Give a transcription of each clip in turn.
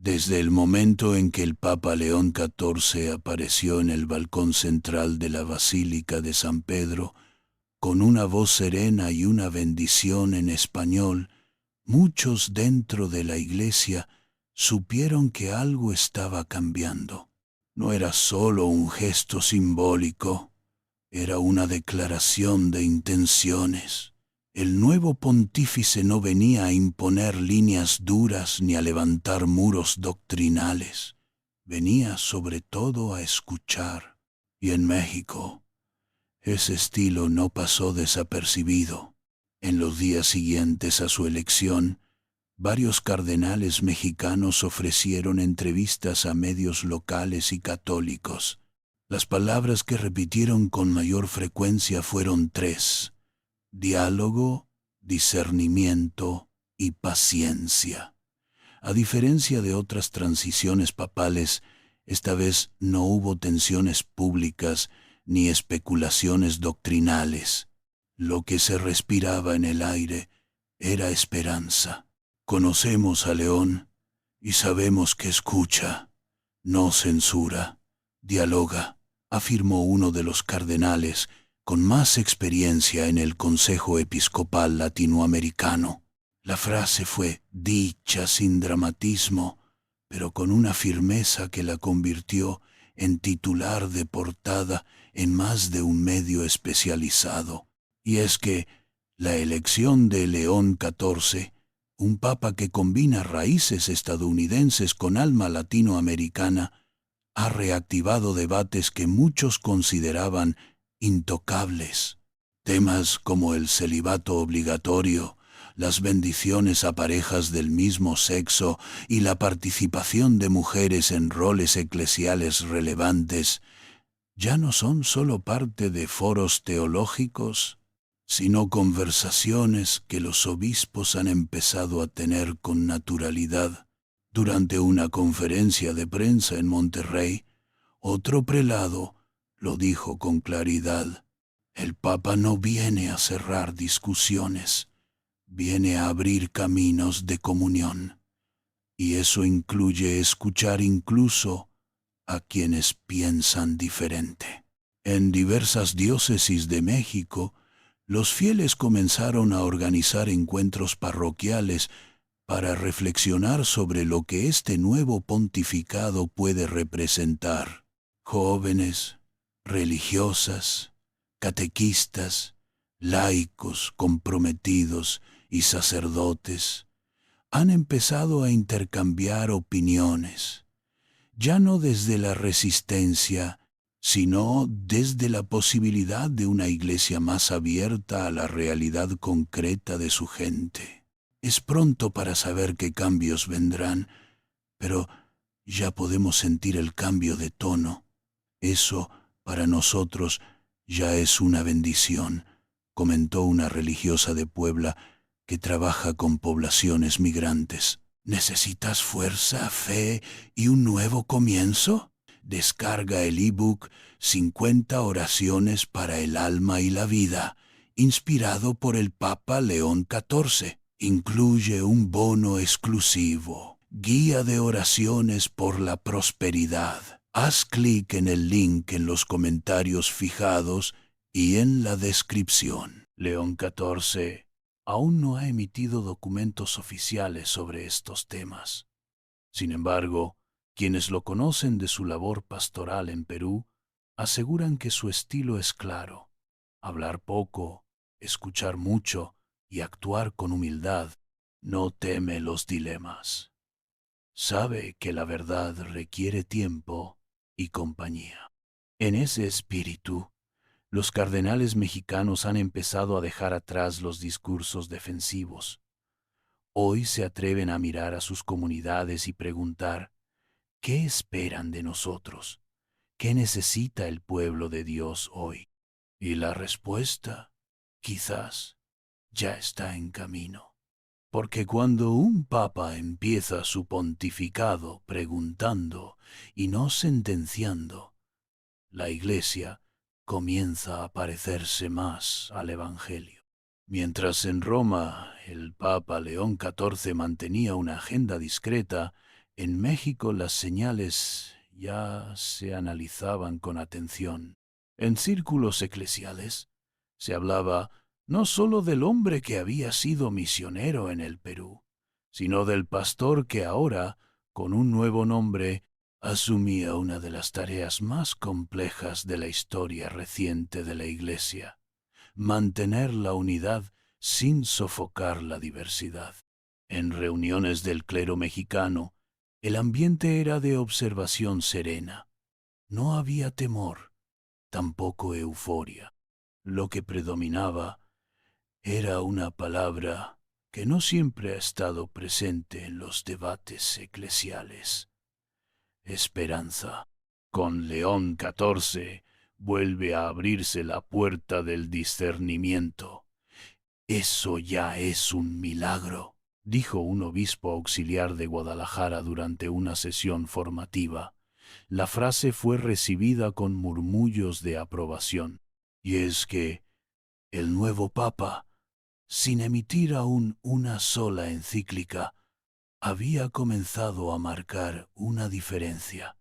Desde el momento en que el Papa León XIV apareció en el balcón central de la Basílica de San Pedro, con una voz serena y una bendición en español, muchos dentro de la iglesia supieron que algo estaba cambiando. No era solo un gesto simbólico, era una declaración de intenciones. El nuevo pontífice no venía a imponer líneas duras ni a levantar muros doctrinales. Venía sobre todo a escuchar. Y en México, ese estilo no pasó desapercibido. En los días siguientes a su elección, varios cardenales mexicanos ofrecieron entrevistas a medios locales y católicos. Las palabras que repitieron con mayor frecuencia fueron tres: diálogo, discernimiento y paciencia. A diferencia de otras transiciones papales, esta vez no hubo tensiones públicas ni especulaciones doctrinales. Lo que se respiraba en el aire era esperanza. Conocemos a León y sabemos que escucha, no censura, dialoga, afirmó uno de los cardenales con más experiencia en el Consejo Episcopal Latinoamericano. La frase fue dicha sin dramatismo, pero con una firmeza que la convirtió en titular de portada en más de un medio especializado. Y es que la elección de León XIV, un papa que combina raíces estadounidenses con alma latinoamericana, ha reactivado debates que muchos consideraban intocables. Temas como el celibato obligatorio, las bendiciones a parejas del mismo sexo y la participación de mujeres en roles eclesiales relevantes ya no son solo parte de foros teológicos, sino conversaciones que los obispos han empezado a tener con naturalidad. Durante una conferencia de prensa en Monterrey, otro prelado lo dijo con claridad: el Papa no viene a cerrar discusiones, viene a abrir caminos de comunión, y eso incluye escuchar incluso a quienes piensan diferente. En diversas diócesis de México, los fieles comenzaron a organizar encuentros parroquiales para reflexionar sobre lo que este nuevo pontificado puede representar. Jóvenes, religiosas, catequistas, laicos comprometidos y sacerdotes han empezado a intercambiar opiniones, ya no desde la resistencia, sino desde la posibilidad de una iglesia más abierta a la realidad concreta de su gente. Es pronto para saber qué cambios vendrán, pero ya podemos sentir el cambio de tono. Eso, para nosotros, ya es una bendición, comentó una religiosa de Puebla que trabaja con poblaciones migrantes. ¿Necesitas fuerza, fe y un nuevo comienzo? Descarga el ebook 50 oraciones para el alma y la vida, inspirado por el Papa León XIV. Incluye un bono exclusivo, guía de oraciones por la prosperidad. Haz clic en el link en los comentarios fijados y en la descripción. León XIV aún no ha emitido documentos oficiales sobre estos temas. Sin embargo, quienes lo conocen de su labor pastoral en Perú aseguran que su estilo es claro: hablar poco, escuchar mucho y actuar con humildad. No teme los dilemas. Sabe que la verdad requiere tiempo y compañía. En ese espíritu, los cardenales mexicanos han empezado a dejar atrás los discursos defensivos. Hoy se atreven a mirar a sus comunidades y preguntar: ¿qué esperan de nosotros? ¿Qué necesita el pueblo de Dios hoy? Y la respuesta, quizás, ya está en camino. Porque cuando un papa empieza su pontificado preguntando y no sentenciando, la Iglesia comienza a parecerse más al Evangelio. Mientras en Roma el Papa León XIV mantenía una agenda discreta, En México las señales ya se analizaban con atención. En círculos eclesiales se hablaba no sólo del hombre que había sido misionero en el Perú, sino del pastor que ahora, con un nuevo nombre, asumía una de las tareas más complejas de la historia reciente de la Iglesia: mantener la unidad sin sofocar la diversidad. En reuniones del clero mexicano, el ambiente era de observación serena. No había temor, tampoco euforia. Lo que predominaba era una palabra que no siempre ha estado presente en los debates eclesiales: esperanza. Con León XIV vuelve a abrirse la puerta del discernimiento. Eso ya es un milagro, dijo un obispo auxiliar de Guadalajara durante una sesión formativa. La frase fue recibida con murmullos de aprobación. Y es que el nuevo Papa, sin emitir aún una sola encíclica, había comenzado a marcar una diferencia.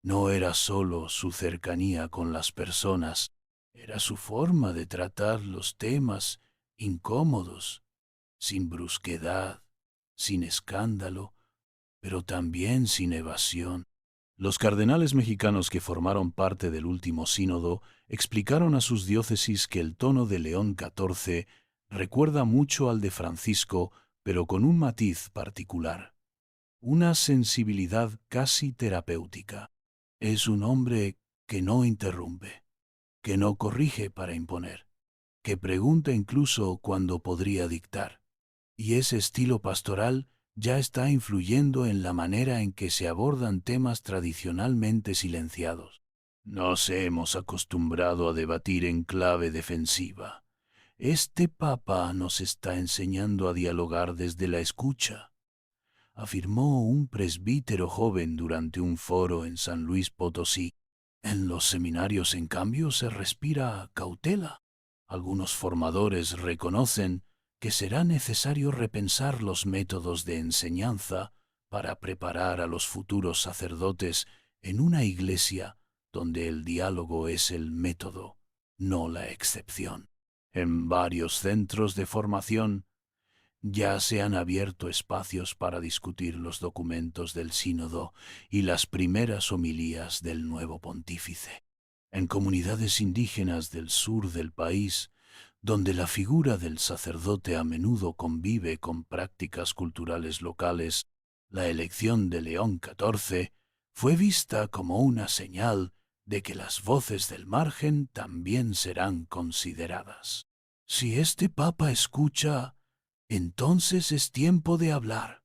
No era sólo su cercanía con las personas, era su forma de tratar los temas incómodos, sin brusquedad, sin escándalo, pero también sin evasión. Los cardenales mexicanos que formaron parte del último sínodo explicaron a sus diócesis que el tono de León XIV recuerda mucho al de Francisco, pero con un matiz particular, una sensibilidad casi terapéutica. Es un hombre que no interrumpe, que no corrige para imponer, que pregunta incluso cuando podría dictar. Y ese estilo pastoral ya está influyendo en la manera en que se abordan temas tradicionalmente silenciados. Nos hemos acostumbrado a debatir en clave defensiva. Este Papa nos está enseñando a dialogar desde la escucha, afirmó un presbítero joven durante un foro en San Luis Potosí. En los seminarios, en cambio, se respira cautela. Algunos formadores reconocen que será necesario repensar los métodos de enseñanza para preparar a los futuros sacerdotes en una iglesia donde el diálogo es el método, no la excepción. En varios centros de formación ya se han abierto espacios para discutir los documentos del sínodo y las primeras homilías del nuevo pontífice. En comunidades indígenas del sur del país, donde la figura del sacerdote a menudo convive con prácticas culturales locales, la elección de León XIV fue vista como una señal de que las voces del margen también serán consideradas. Si este Papa escucha, entonces es tiempo de hablar,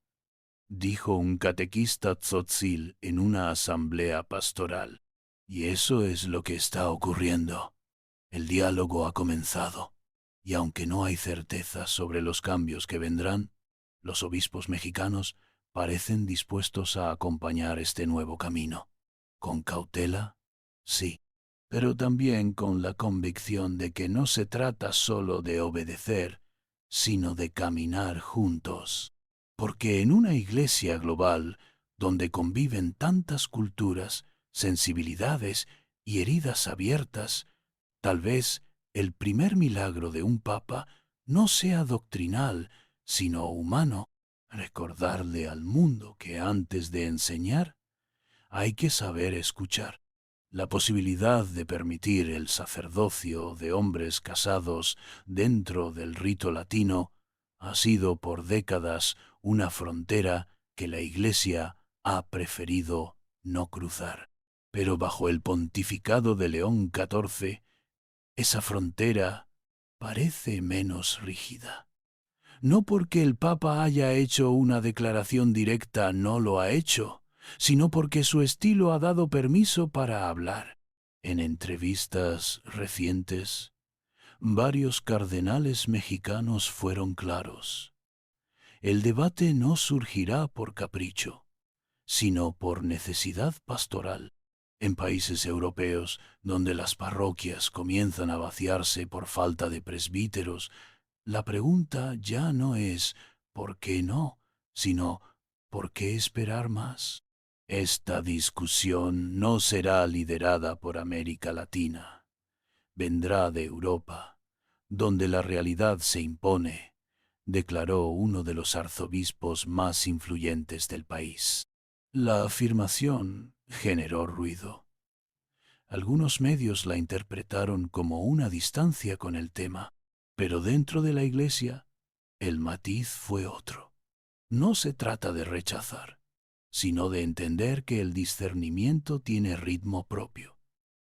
dijo un catequista tzotzil en una asamblea pastoral. Y eso es lo que está ocurriendo. El diálogo ha comenzado, y aunque no hay certeza sobre los cambios que vendrán, los obispos mexicanos parecen dispuestos a acompañar este nuevo camino. Con cautela, sí, pero también con la convicción de que no se trata solo de obedecer, sino de caminar juntos. Porque en una iglesia global, donde conviven tantas culturas, sensibilidades y heridas abiertas, tal vez el primer milagro de un papa no sea doctrinal, sino humano: recordarle al mundo que antes de enseñar hay que saber escuchar. La posibilidad de permitir el sacerdocio de hombres casados dentro del rito latino ha sido por décadas una frontera que la Iglesia ha preferido no cruzar. Pero bajo el pontificado de León XIV, esa frontera parece menos rígida. No porque el Papa haya hecho una declaración directa, no lo ha hecho, sino porque su estilo ha dado permiso para hablar. En entrevistas recientes, varios cardenales mexicanos fueron claros. El debate no surgirá por capricho, sino por necesidad pastoral. En países europeos, donde las parroquias comienzan a vaciarse por falta de presbíteros, la pregunta ya no es ¿por qué no?, sino ¿Por qué esperar más? Esta discusión no será liderada por América Latina. Vendrá de Europa, donde la realidad se impone, declaró uno de los arzobispos más influyentes del país. La afirmación generó ruido. Algunos medios la interpretaron como una distancia con el tema, pero dentro de la Iglesia el matiz fue otro. No se trata de rechazar, sino de entender que el discernimiento tiene ritmo propio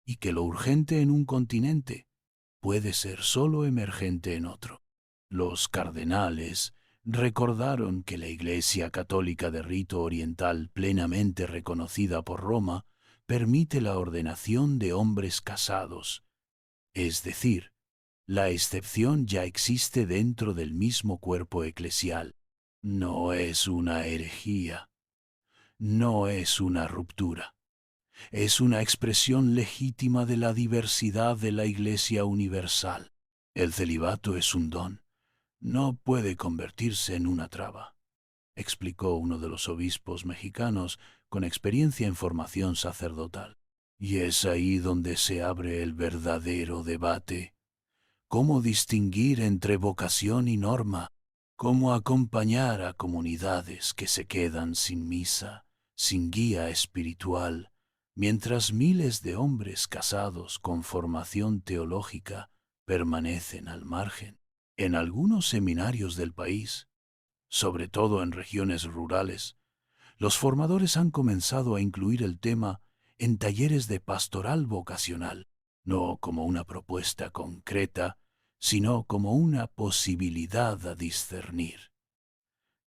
y que lo urgente en un continente puede ser solo emergente en otro. Los cardenales recordaron que la Iglesia Católica de rito oriental plenamente reconocida por Roma permite la ordenación de hombres casados, es decir, la excepción ya existe dentro del mismo cuerpo eclesial. No es una herejía, no es una ruptura. Es una expresión legítima de la diversidad de la Iglesia universal. El celibato es un don, no puede convertirse en una traba, explicó uno de los obispos mexicanos con experiencia en formación sacerdotal. Y es ahí donde se abre el verdadero debate. ¿Cómo distinguir entre vocación y norma? ¿Cómo acompañar a comunidades que se quedan sin misa, sin guía espiritual, mientras miles de hombres casados con formación teológica permanecen al margen? En algunos seminarios del país, sobre todo en regiones rurales, los formadores han comenzado a incluir el tema en talleres de pastoral vocacional, no como una propuesta concreta, sino como una posibilidad a discernir.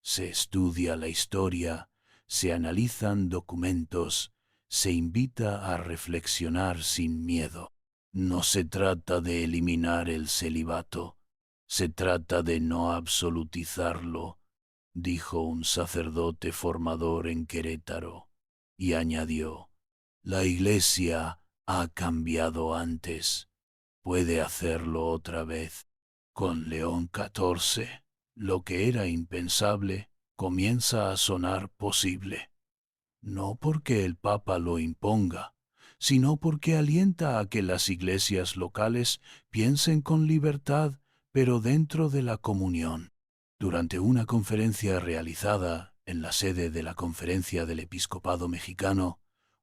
Se estudia la historia, se analizan documentos, se invita a reflexionar sin miedo. No se trata de eliminar el celibato, se trata de no absolutizarlo, dijo un sacerdote formador en Querétaro, y añadió, la Iglesia ha cambiado antes, puede hacerlo otra vez. Con León XIV, lo que era impensable comienza a sonar posible, no porque el Papa lo imponga, sino porque alienta a que las iglesias locales piensen con libertad, pero dentro de la comunión. Durante una conferencia realizada en la sede de la Conferencia del Episcopado Mexicano,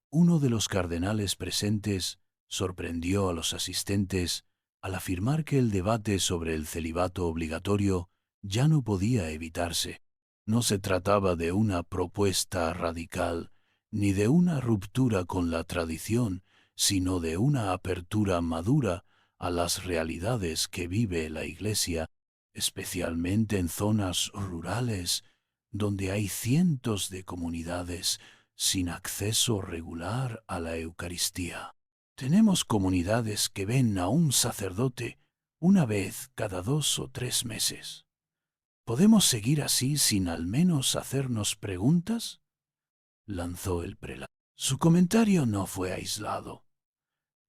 uno de los cardenales presentes sorprendió a los asistentes al afirmar que el debate sobre el celibato obligatorio ya no podía evitarse. No se trataba de una propuesta radical, ni de una ruptura con la tradición, sino de una apertura madura a las realidades que vive la Iglesia, especialmente en zonas rurales, donde hay cientos de comunidades sin acceso regular a la Eucaristía. Tenemos comunidades que ven a un sacerdote una vez cada 2 o 3 meses. ¿Podemos seguir así sin al menos hacernos preguntas?, lanzó el prelado. Su comentario no fue aislado.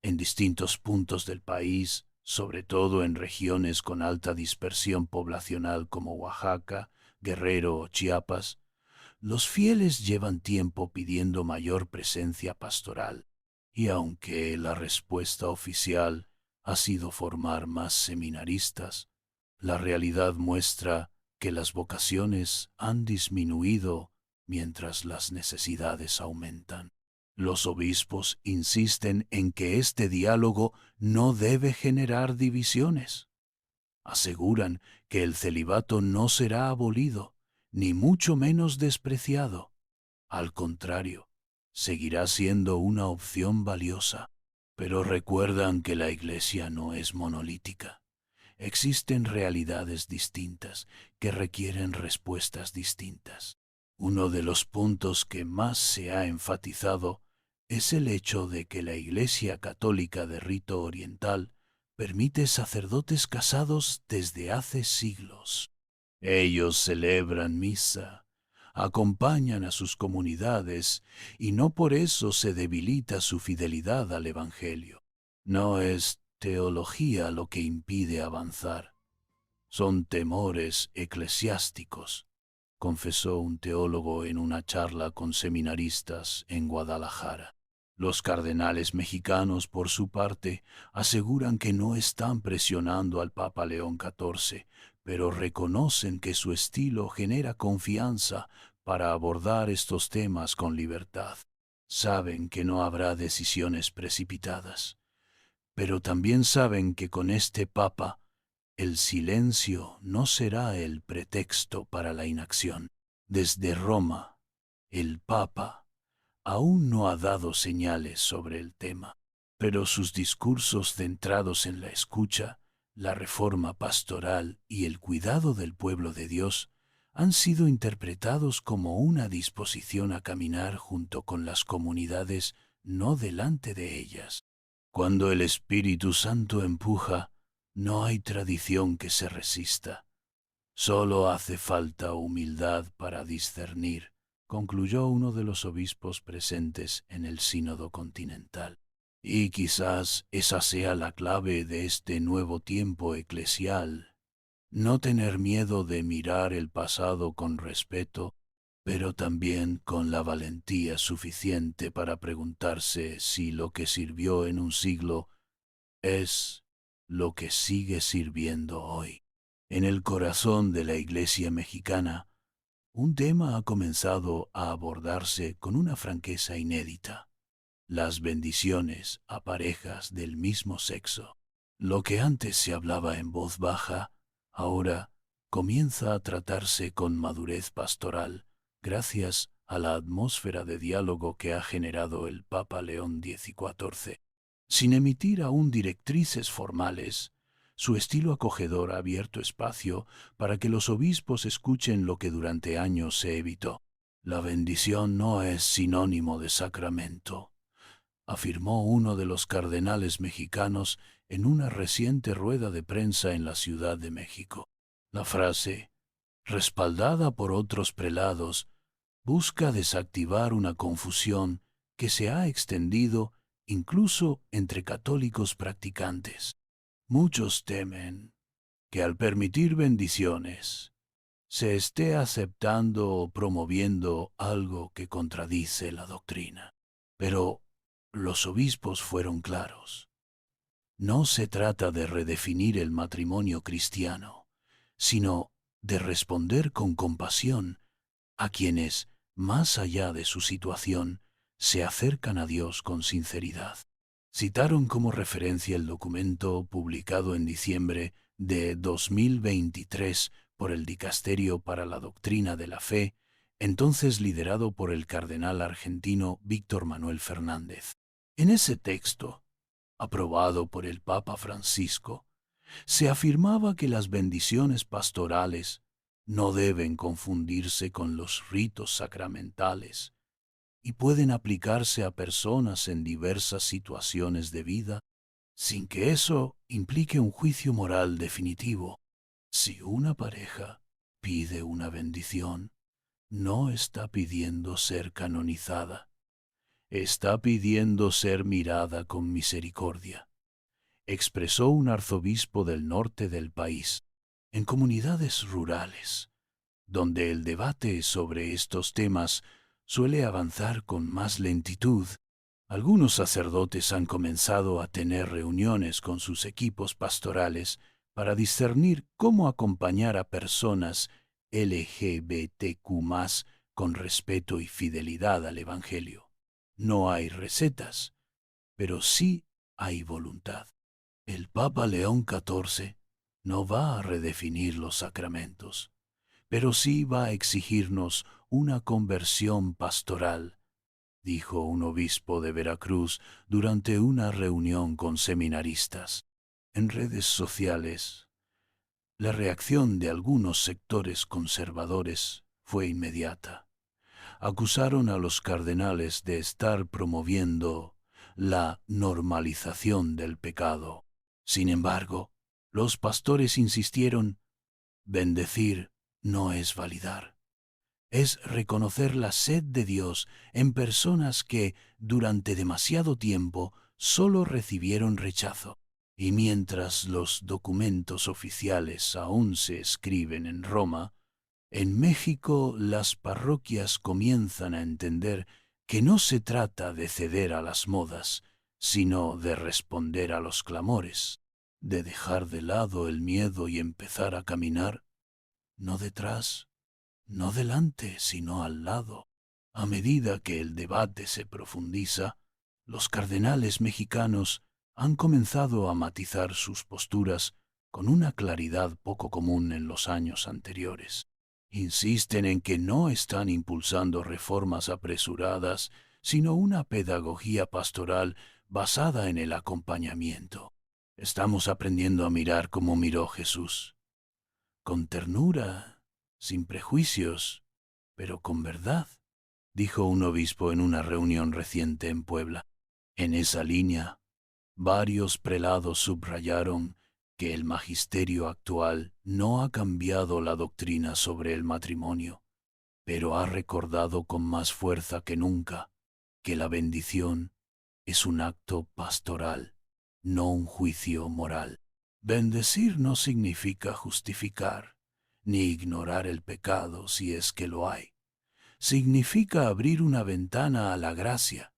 En distintos puntos del país, sobre todo en regiones con alta dispersión poblacional como Oaxaca, Guerrero o Chiapas, los fieles llevan tiempo pidiendo mayor presencia pastoral, y aunque la respuesta oficial ha sido formar más seminaristas, la realidad muestra que las vocaciones han disminuido mientras las necesidades aumentan. Los obispos insisten en que este diálogo no debe generar divisiones. Aseguran que el celibato no será abolido, ni mucho menos despreciado. Al contrario, seguirá siendo una opción valiosa, pero recuerdan que la Iglesia no es monolítica. Existen realidades distintas que requieren respuestas distintas. Uno de los puntos que más se ha enfatizado es el hecho de que la Iglesia Católica de rito oriental permite sacerdotes casados desde hace siglos. Ellos celebran misa, acompañan a sus comunidades y no por eso se debilita su fidelidad al Evangelio. No es teología lo que impide avanzar, son temores eclesiásticos. confesó un teólogo en una charla con seminaristas en Guadalajara. Los cardenales mexicanos, por su parte, aseguran que no están presionando al Papa León XIV, pero reconocen que su estilo genera confianza para abordar estos temas con libertad. Saben que no habrá decisiones precipitadas, pero también saben que con este Papa el silencio no será el pretexto para la inacción. Desde Roma, el Papa aún no ha dado señales sobre el tema, pero sus discursos centrados en la escucha, la reforma pastoral y el cuidado del pueblo de Dios han sido interpretados como una disposición a caminar junto con las comunidades, no delante de ellas. Cuando el Espíritu Santo empuja, no hay tradición que se resista. Solo hace falta humildad para discernir, concluyó uno de los obispos presentes en el Sínodo Continental. Y quizás esa sea la clave de este nuevo tiempo eclesial. No tener miedo de mirar el pasado con respeto, pero también con la valentía suficiente para preguntarse si lo que sirvió en un siglo es lo que sigue sirviendo hoy. En el corazón de la Iglesia mexicana, un tema ha comenzado a abordarse con una franqueza inédita: las bendiciones a parejas del mismo sexo. Lo que antes se hablaba en voz baja, ahora comienza a tratarse con madurez pastoral, gracias a la atmósfera de diálogo que ha generado el Papa León XIV. Sin emitir aún directrices formales, su estilo acogedor ha abierto espacio para que los obispos escuchen lo que durante años se evitó. La bendición no es sinónimo de sacramento, afirmó uno de los cardenales mexicanos en una reciente rueda de prensa en la Ciudad de México. La frase, respaldada por otros prelados, busca desactivar una confusión que se ha extendido incluso entre católicos practicantes. Muchos temen que al permitir bendiciones se esté aceptando o promoviendo algo que contradice la doctrina. Pero los obispos fueron claros. No se trata de redefinir el matrimonio cristiano, sino de responder con compasión a quienes, más allá de su situación, se acercan a Dios con sinceridad. Citaron como referencia el documento publicado en diciembre de 2023 por el Dicasterio para la Doctrina de la Fe, entonces liderado por el cardenal argentino Víctor Manuel Fernández. En ese texto, aprobado por el Papa Francisco, se afirmaba que las bendiciones pastorales no deben confundirse con los ritos sacramentales y pueden aplicarse a personas en diversas situaciones de vida sin que eso implique un juicio moral definitivo. Si una pareja pide una bendición, no está pidiendo ser canonizada, está pidiendo ser mirada con misericordia, expresó un arzobispo del norte del país. En comunidades rurales, donde el debate sobre estos temas suele avanzar con más lentitud, algunos sacerdotes han comenzado a tener reuniones con sus equipos pastorales para discernir cómo acompañar a personas LGBTQ+ con respeto y fidelidad al Evangelio. No hay recetas, pero sí hay voluntad. El Papa León XIV no va a redefinir los sacramentos, pero sí va a exigirnos una conversión pastoral, dijo un obispo de Veracruz durante una reunión con seminaristas. En redes sociales, la reacción de algunos sectores conservadores fue inmediata. Acusaron a los cardenales de estar promoviendo la normalización del pecado. Sin embargo, los pastores insistieron: bendecir no es validar. Es reconocer la sed de Dios en personas que, durante demasiado tiempo, solo recibieron rechazo. Y mientras los documentos oficiales aún se escriben en Roma, En México las parroquias comienzan a entender que no se trata de ceder a las modas, sino de responder a los clamores, de dejar de lado el miedo y empezar a caminar, no detrás, no delante, sino al lado. A medida que el debate se profundiza, los cardenales mexicanos han comenzado a matizar sus posturas con una claridad poco común en los años anteriores. Insisten en que no están impulsando reformas apresuradas, sino una pedagogía pastoral basada en el acompañamiento. Estamos aprendiendo a mirar como miró Jesús, con ternura, sin prejuicios, pero con verdad, dijo un obispo en una reunión reciente en Puebla. En esa línea, varios prelados subrayaron que el magisterio actual no ha cambiado la doctrina sobre el matrimonio, pero ha recordado con más fuerza que nunca que la bendición es un acto pastoral, no un juicio moral. Bendecir no significa justificar, ni ignorar el pecado si es que lo hay. Significa abrir una ventana a la gracia,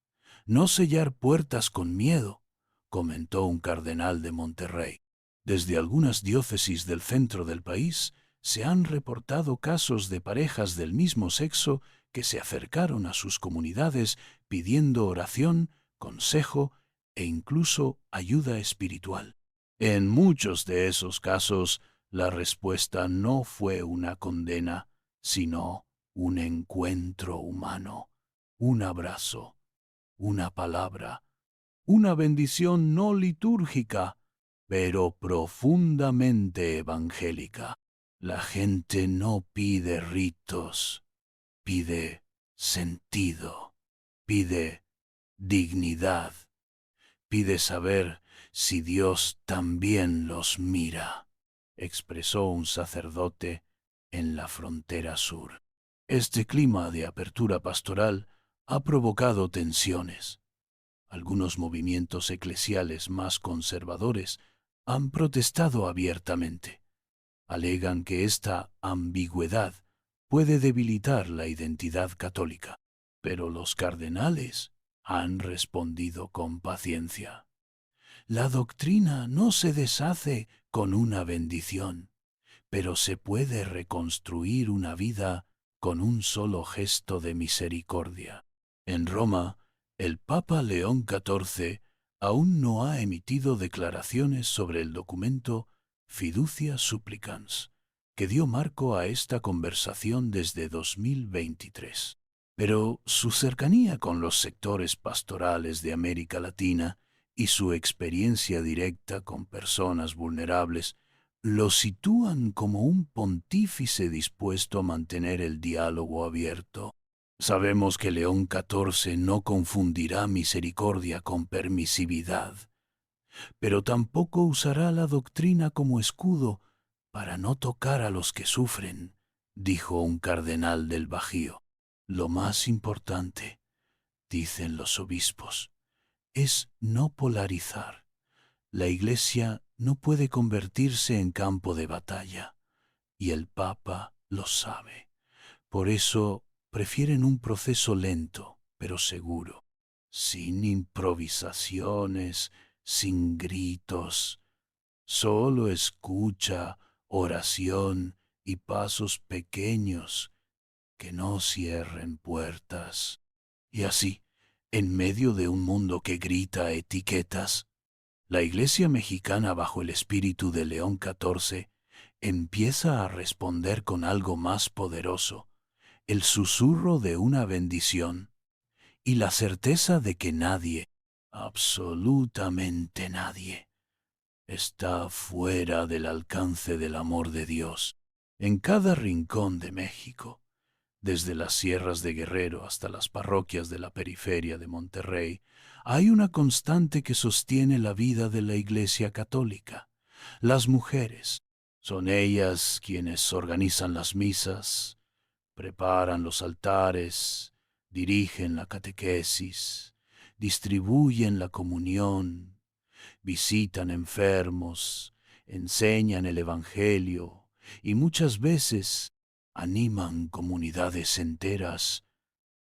no sellar puertas con miedo, comentó un cardenal de Monterrey. Desde algunas diócesis del centro del país se han reportado casos de parejas del mismo sexo que se acercaron a sus comunidades pidiendo oración, consejo e incluso ayuda espiritual. En muchos de esos casos, la respuesta no fue una condena, sino un encuentro humano, un abrazo, una palabra, una bendición no litúrgica, pero profundamente evangélica. La gente no pide ritos, pide sentido, pide dignidad, pide saber si Dios también los mira, expresó un sacerdote en la frontera sur. Este clima de apertura pastoral ha provocado tensiones. Algunos movimientos eclesiales más conservadores han protestado abiertamente. Alegan que esta ambigüedad puede debilitar la identidad católica, pero los cardenales han respondido con paciencia. La doctrina no se deshace con una bendición, pero se puede reconstruir una vida con un solo gesto de misericordia. En Roma, el Papa León XIV aún no ha emitido declaraciones sobre el documento Fiducia Supplicans, que dio marco a esta conversación desde 2023. Pero su cercanía con los sectores pastorales de América Latina y su experiencia directa con personas vulnerables lo sitúan como un pontífice dispuesto a mantener el diálogo abierto. Sabemos que León XIV no confundirá misericordia con permisividad, pero tampoco usará la doctrina como escudo para no tocar a los que sufren, dijo un cardenal del Bajío. Lo más importante, dicen los obispos, es no polarizar. La Iglesia no puede convertirse en campo de batalla, y el Papa lo sabe. Por eso prefieren un proceso lento, pero seguro, sin improvisaciones, sin gritos, solo escucha, oración y pasos pequeños que no cierren puertas. Y así, en medio de un mundo que grita etiquetas, la Iglesia mexicana bajo el espíritu de León XIV empieza a responder con algo más poderoso, el susurro de una bendición y la certeza de que nadie, absolutamente nadie, está fuera del alcance del amor de Dios. En cada rincón de México, desde las sierras de Guerrero hasta las parroquias de la periferia de Monterrey, hay una constante que sostiene la vida de la Iglesia Católica: las mujeres. Son ellas quienes organizan las misas, preparan los altares, dirigen la catequesis, distribuyen la comunión, visitan enfermos, enseñan el Evangelio y muchas veces animan comunidades enteras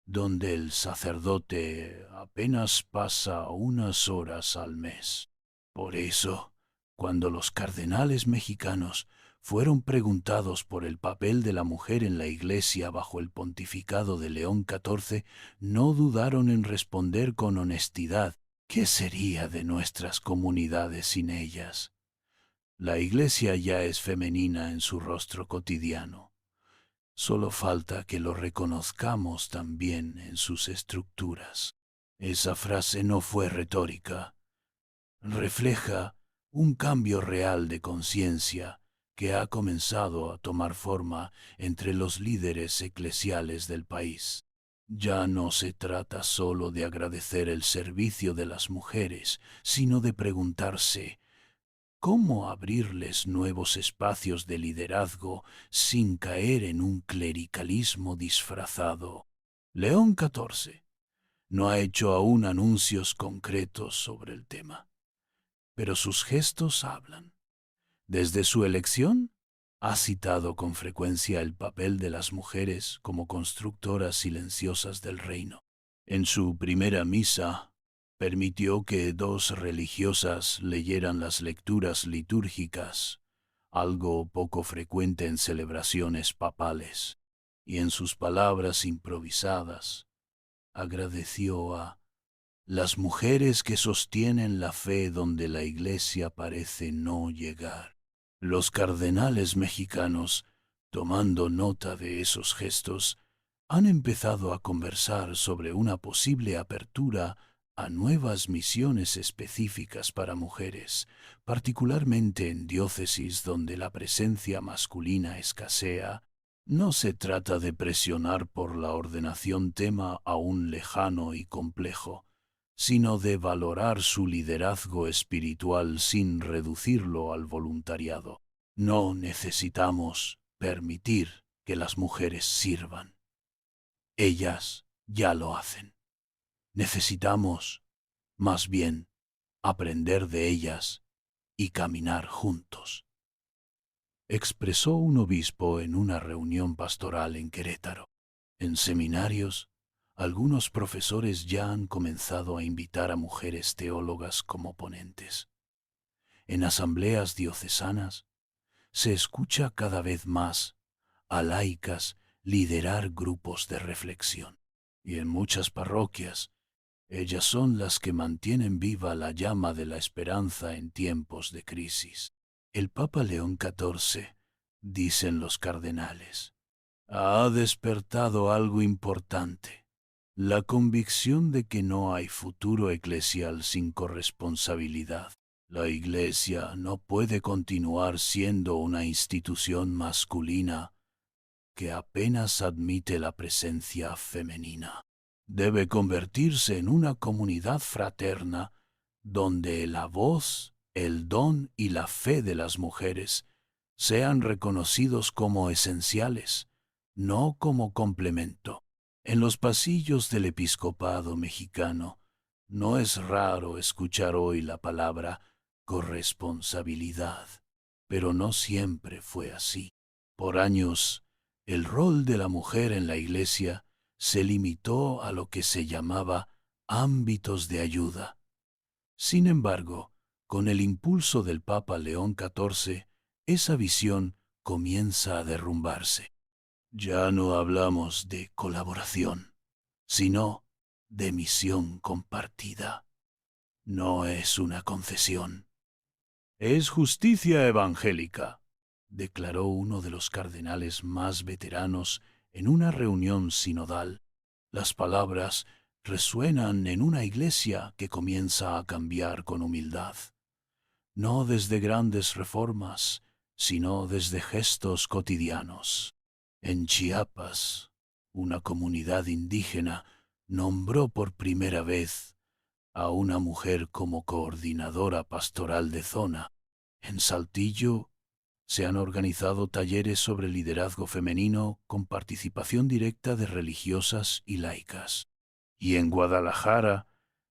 donde el sacerdote apenas pasa unas horas al mes. Por eso, cuando los cardenales mexicanos fueron preguntados por el papel de la mujer en la Iglesia bajo el pontificado de León XIV, no dudaron en responder con honestidad: ¿qué sería de nuestras comunidades sin ellas? La Iglesia ya es femenina en su rostro cotidiano. Solo falta que lo reconozcamos también en sus estructuras. Esa frase no fue retórica. Refleja un cambio real de conciencia que ha comenzado a tomar forma entre los líderes eclesiales del país. Ya no se trata solo de agradecer el servicio de las mujeres, sino de preguntarse: ¿cómo abrirles nuevos espacios de liderazgo sin caer en un clericalismo disfrazado? León XIV no ha hecho aún anuncios concretos sobre el tema, pero sus gestos hablan. Desde su elección, ha citado con frecuencia el papel de las mujeres como constructoras silenciosas del reino. En su primera misa, permitió que dos religiosas leyeran las lecturas litúrgicas, algo poco frecuente en celebraciones papales, y en sus palabras improvisadas agradeció a las mujeres que sostienen la fe donde la Iglesia parece no llegar. Los cardenales mexicanos, tomando nota de esos gestos, han empezado a conversar sobre una posible apertura a nuevas misiones específicas para mujeres, particularmente en diócesis donde la presencia masculina escasea. No se trata de presionar por la ordenación, tema aún lejano y complejo, sino de valorar su liderazgo espiritual sin reducirlo al voluntariado. No necesitamos permitir que las mujeres sirvan. Ellas ya lo hacen. Necesitamos, más bien, aprender de ellas y caminar juntos, expresó un obispo en una reunión pastoral en Querétaro. En seminarios, algunos profesores ya han comenzado a invitar a mujeres teólogas como ponentes. En asambleas diocesanas se escucha cada vez más a laicas liderar grupos de reflexión. Y en muchas parroquias, ellas son las que mantienen viva la llama de la esperanza en tiempos de crisis. El Papa León XIV, dicen los cardenales, ha despertado algo importante: la convicción de que no hay futuro eclesial sin corresponsabilidad. La Iglesia no puede continuar siendo una institución masculina que apenas admite la presencia femenina. Debe convertirse en una comunidad fraterna donde la voz, el don y la fe de las mujeres sean reconocidos como esenciales, no como complemento. En los pasillos del episcopado mexicano no es raro escuchar hoy la palabra corresponsabilidad, pero no siempre fue así. Por años, el rol de la mujer en la Iglesia se limitó a lo que se llamaba ámbitos de ayuda. Sin embargo, con el impulso del Papa León XIV, esa visión comienza a derrumbarse. Ya no hablamos de colaboración, sino de misión compartida. No es una concesión. Es justicia evangélica, declaró uno de los cardenales más veteranos en una reunión sinodal. Las palabras resuenan en una iglesia que comienza a cambiar con humildad, no desde grandes reformas, sino desde gestos cotidianos. En Chiapas, una comunidad indígena nombró por primera vez a una mujer como coordinadora pastoral de zona. En Saltillo se han organizado talleres sobre liderazgo femenino con participación directa de religiosas y laicas. Y en Guadalajara,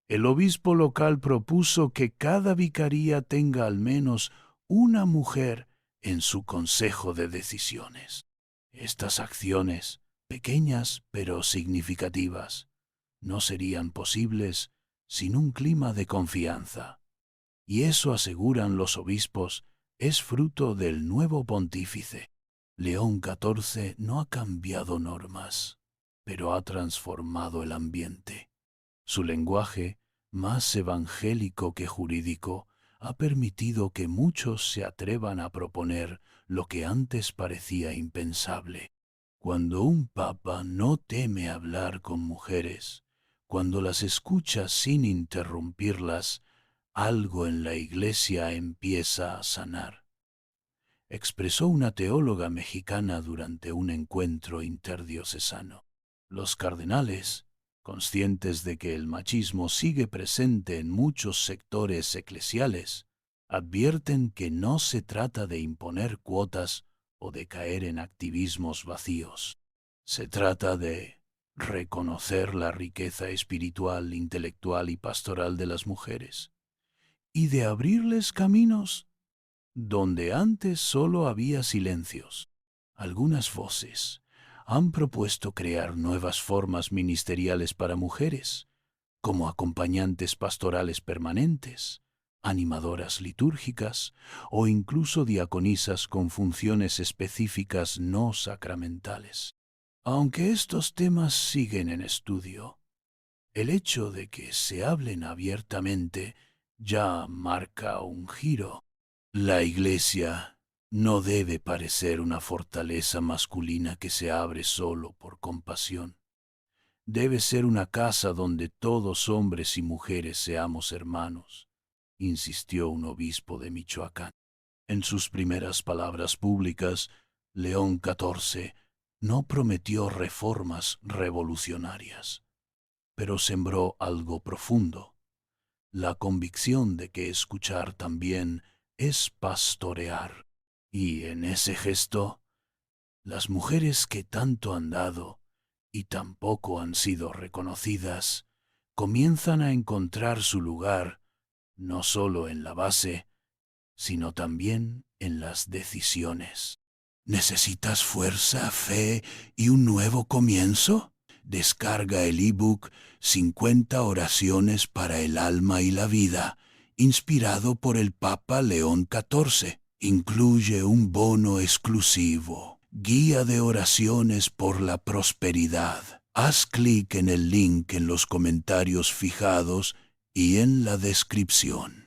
el obispo local propuso que cada vicaría tenga al menos una mujer en su consejo de decisiones. Estas acciones, pequeñas pero significativas, no serían posibles sin un clima de confianza. Y eso, aseguran los obispos, es fruto del nuevo pontífice. León XIV no ha cambiado normas, pero ha transformado el ambiente. Su lenguaje, más evangélico que jurídico, ha permitido que muchos se atrevan a proponer lo que antes parecía impensable. Cuando un papa no teme hablar con mujeres, cuando las escucha sin interrumpirlas, algo en la Iglesia empieza a sanar, expresó una teóloga mexicana durante un encuentro interdiocesano. Los cardenales, conscientes de que el machismo sigue presente en muchos sectores eclesiales, advierten que no se trata de imponer cuotas o de caer en activismos vacíos. Se trata de reconocer la riqueza espiritual, intelectual y pastoral de las mujeres, y de abrirles caminos donde antes solo había silencios. Algunas voces han propuesto crear nuevas formas ministeriales para mujeres, como acompañantes pastorales permanentes, animadoras litúrgicas o incluso diaconisas con funciones específicas no sacramentales. Aunque estos temas siguen en estudio, el hecho de que se hablen abiertamente ya marca un giro. La Iglesia no debe parecer una fortaleza masculina que se abre solo por compasión. Debe ser una casa donde todos, hombres y mujeres, seamos hermanos, insistió un obispo de Michoacán. En sus primeras palabras públicas, León XIV no prometió reformas revolucionarias, pero sembró algo profundo: la convicción de que escuchar también es pastorear. Y en ese gesto, las mujeres que tanto han dado y tampoco han sido reconocidas, comienzan a encontrar su lugar no solo en la base, sino también en las decisiones. ¿Necesitas fuerza, fe y un nuevo comienzo? Descarga el ebook 50 oraciones para el alma y la vida, inspirado por el Papa León XIV. Incluye un bono exclusivo, Guía de oraciones por la prosperidad. Haz clic en el link en los comentarios fijados y en la descripción.